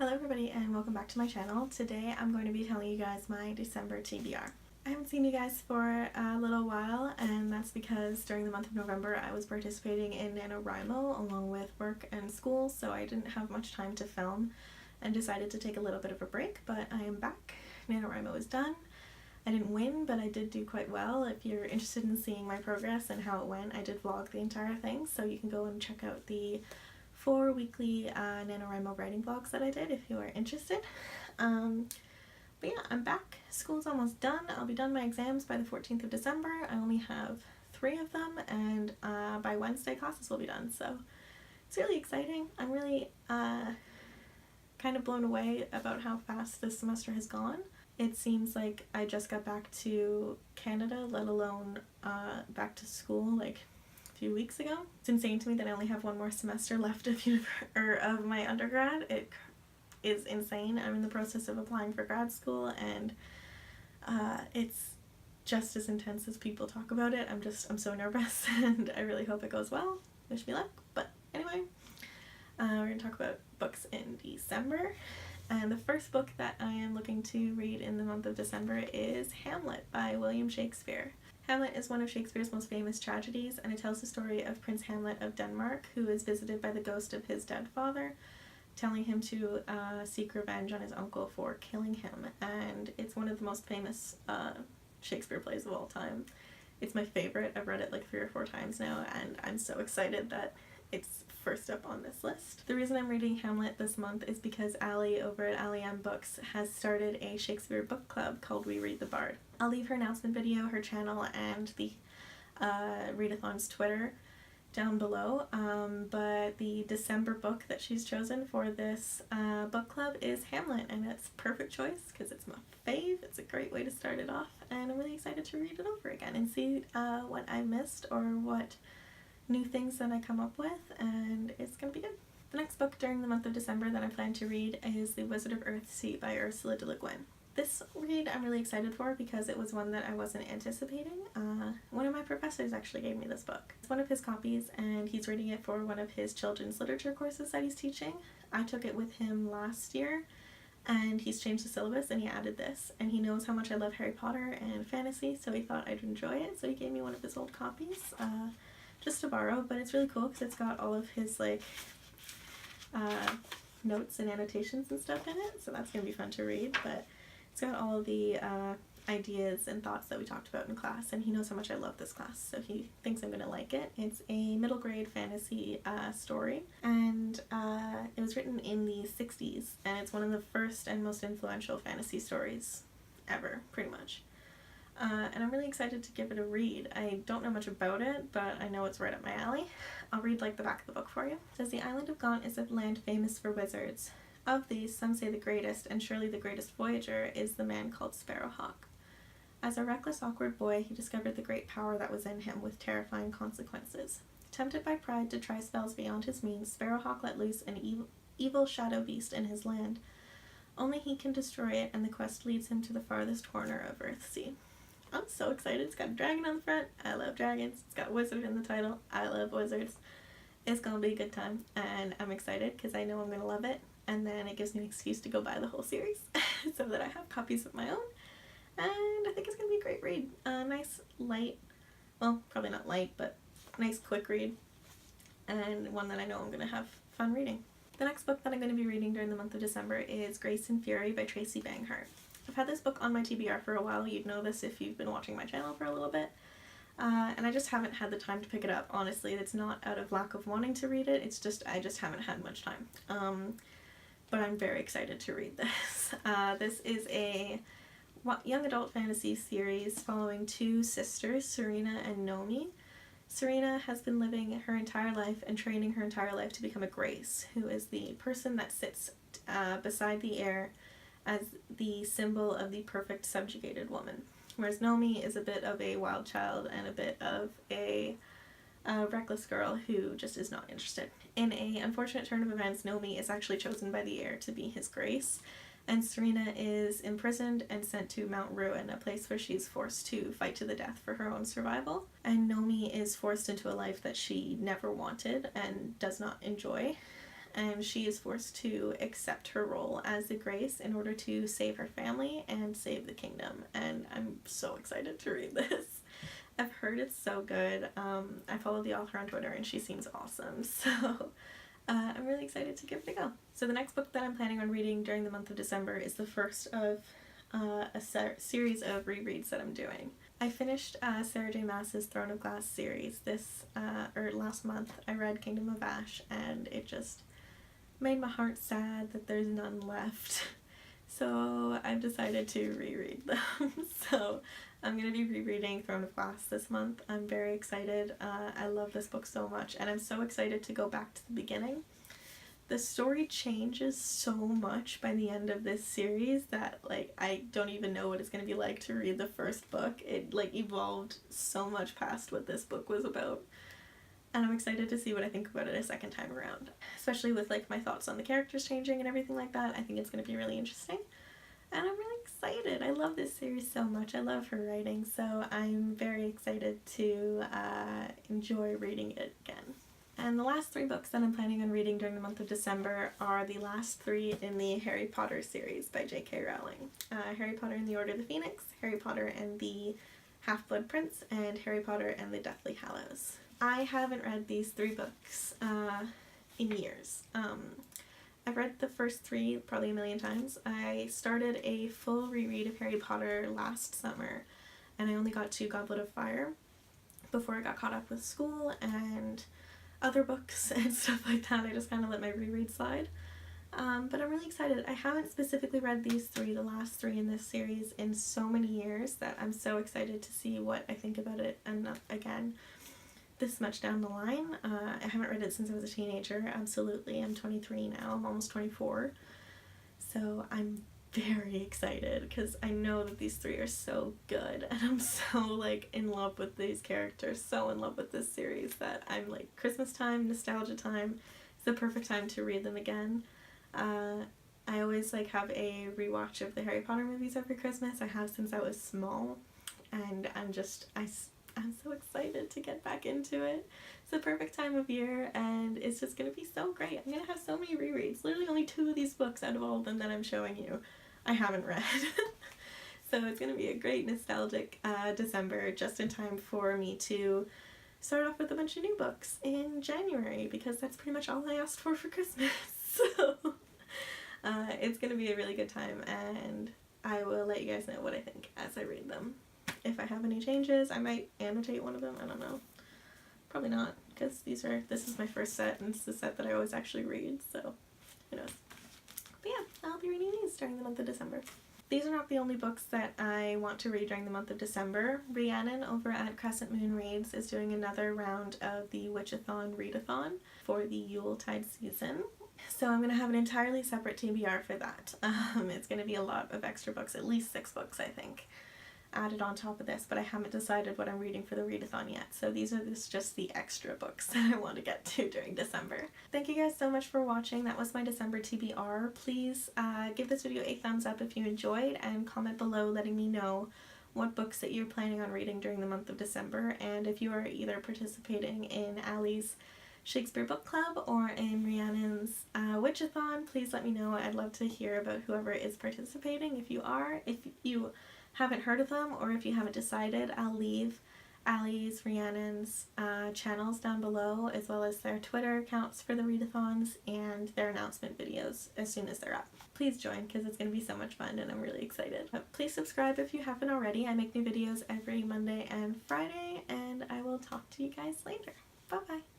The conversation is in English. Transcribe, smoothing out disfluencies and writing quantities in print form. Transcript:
Hello everybody and welcome back to my channel. Today I'm going to be telling you guys my December TBR. I haven't seen you guys for a little while, and that's because during the month of November I was participating in NaNoWriMo along with work and school, so I didn't have much time to film and decided to take a little bit of a break, but I am back. NaNoWriMo is done. I didn't win, but I did do quite well. If you're interested in seeing my progress and how it went, I did vlog the entire thing, so you can go and check out the 4 weekly NaNoWriMo writing vlogs that I did if you are interested. But yeah, I'm back. School's almost done. I'll be done my exams by the 14th of December. I only have 3 of them, and by Wednesday classes will be done, so it's really exciting. I'm really kind of blown away about how fast this semester has gone. It seems like I just got back to Canada, let alone back to school like few weeks ago. It's insane to me that I only have 1 more semester left of my undergrad. It is insane. I'm in the process of applying for grad school, and it's just as intense as people talk about it. I'm so nervous and I really hope it goes well. Wish me luck. But anyway, we're gonna talk about books in December. And the first book that I am looking to read in the month of December is Hamlet by William Shakespeare. Hamlet is one of Shakespeare's most famous tragedies, and it tells the story of Prince Hamlet of Denmark, who is visited by the ghost of his dead father, telling him to seek revenge on his uncle for killing him. And it's one of the most famous Shakespeare plays of all time. It's my favorite. I've read it like 3 or 4 times now, and I'm so excited that it's first up on this list. The reason I'm reading Hamlet this month is because Allie over at Allie Books has started a Shakespeare book club called We Read the Bard. I'll leave her announcement video, her channel, and the Read-a-thons Twitter down below, but the December book that she's chosen for this book club is Hamlet, and it's a perfect choice because it's my fave. It's a great way to start it off, and I'm really excited to read it over again and see what I missed or what new things that I come up with, and it's gonna be good. The next book during the month of December that I plan to read is The Wizard of Earthsea by Ursula de Le Guin. This read I'm really excited for because it was one that I wasn't anticipating. One of my professors actually gave me this book. It's one of his copies, and he's reading it for one of his children's literature courses that he's teaching. I took it with him last year, and he's changed the syllabus and he added this, and he knows how much I love Harry Potter and fantasy, so he thought I'd enjoy it, so he gave me one of his old copies just to borrow. But it's really cool because it's got all of his like notes and annotations and stuff in it, so that's gonna be fun to read. But it's got all the ideas and thoughts that we talked about in class, and he knows how much I love this class, so he thinks I'm gonna like it. It's a middle grade fantasy story, and it was written in the 60s, and it's one of the first and most influential fantasy stories ever, pretty much. And I'm really excited to give it a read. I don't know much about it, but I know it's right up my alley. I'll read like the back of the book for you. It says, the island of Gaunt is a land famous for wizards. Of these, some say the greatest, and surely the greatest voyager, is the man called Sparrowhawk. As a reckless, awkward boy, he discovered the great power that was in him with terrifying consequences. Tempted by pride to try spells beyond his means, Sparrowhawk let loose an evil shadow beast in his land. Only he can destroy it, and the quest leads him to the farthest corner of Earthsea. I'm so excited. It's got a dragon on the front. I love dragons. It's got wizard in the title. I love wizards. It's gonna be a good time, and I'm excited because I know I'm gonna love it, and then it gives me an excuse to go buy the whole series so that I have copies of my own, and I think it's gonna be a great read. Nice light, well, probably not light, but nice quick read, and one that I know I'm gonna have fun reading. The next book that I'm going to be reading during the month of December is Grayson Fury by Tracy Banghart. I've had this book on my TBR for a while. You'd know this if you've been watching my channel for a little bit. And I just haven't had the time to pick it up. Honestly, it's not out of lack of wanting to read it. It's just, I just haven't had much time. But I'm very excited to read this. This is a young adult fantasy series following 2 sisters, Serena and Nomi. Serena has been living her entire life and training her entire life to become a Grace, who is the person that sits beside the heir as the symbol of the perfect subjugated woman. Whereas Nomi is a bit of a wild child and a bit of a reckless girl who just is not interested. In an unfortunate turn of events, Nomi is actually chosen by the heir to be his Grace, and Serena is imprisoned and sent to Mount Ruin, a place where she's forced to fight to the death for her own survival. And Nomi is forced into a life that she never wanted and does not enjoy. and she is forced to accept her role as the Grace in order to save her family and save the kingdom, and I'm so excited to read this. I've heard it's so good. I follow the author on Twitter and she seems awesome, so I'm really excited to give it a go. So the next book that I'm planning on reading during the month of December is the first of a series of rereads that I'm doing. I finished Sarah J. Maas's Throne of Glass series last month. I read Kingdom of Ash and it just made my heart sad that there's none left. So I've decided to reread them. So I'm going to be rereading Throne of Glass this month. I'm very excited. I love this book so much and I'm so excited to go back to the beginning. The story changes so much by the end of this series that like I don't even know what it's going to be like to read the first book. It like evolved so much past what this book was about. And I'm excited to see what I think about it a second time around. Especially with like my thoughts on the characters changing and everything like that. I think it's going to be really interesting. And I'm really excited. I love this series so much. I love her writing, so I'm very excited to enjoy reading it again. And the last 3 books that I'm planning on reading during the month of December are the last 3 in the Harry Potter series by J.K. Rowling. Harry Potter and the Order of the Phoenix, Harry Potter and the Half-Blood Prince, and Harry Potter and the Deathly Hallows. I haven't read these 3 books in years. I've read the first 3 probably a million times. I started a full reread of Harry Potter last summer and I only got to Goblet of Fire before I got caught up with school and other books and stuff like that. I just kind of let my reread slide. But I'm really excited. I haven't specifically read these 3, the last 3 in this series, in so many years that I'm so excited to see what I think about it and again this much down the line. I haven't read it since I was a teenager, absolutely. I'm 23 now, I'm almost 24. So I'm very excited because I know that these 3 are so good and I'm so like in love with these characters, so in love with this series that I'm like Christmas time, nostalgia time, it's the perfect time to read them again. I always like have a rewatch of the Harry Potter movies every Christmas. I have since I was small and I'm so excited to get back into it. It's the perfect time of year and it's just going to be so great. I'm going to have so many rereads. Literally only 2 of these books out of all of them that I'm showing you I haven't read. So it's going to be a great nostalgic December, just in time for me to start off with a bunch of new books in January because that's pretty much all I asked for Christmas. So it's going to be a really good time and I will let you guys know what I think as I read them. If I have any changes, I might annotate one of them. I don't know. Probably not, because this is my first set, and it's the set that I always actually read, so who knows. But yeah, I'll be reading these during the month of December. These are not the only books that I want to read during the month of December. Rhiannon over at Crescent Moon Reads is doing another round of the Witchathon Read-a-thon for the Yuletide season. So I'm going to have an entirely separate TBR for that. It's going to be a lot of extra books, at least 6 books I think, added on top of this, but I haven't decided what I'm reading for the readathon yet, so these are just the extra books that I want to get to during December. Thank you guys so much for watching. That was my December TBR. Please give this video a thumbs up if you enjoyed and comment below letting me know what books that you're planning on reading during the month of December, and if you are either participating in Allie's Shakespeare book club or in Rhiannon's Witchathon, please let me know. I'd love to hear about whoever is participating. If you are, if you haven't heard of them, or if you haven't decided, I'll leave Allie's, Rhiannon's channels down below, as well as their Twitter accounts for the readathons and their announcement videos as soon as they're up. Please join because it's going to be so much fun and I'm really excited. But please subscribe if you haven't already. I make new videos every Monday and Friday, and I will talk to you guys later. Bye bye!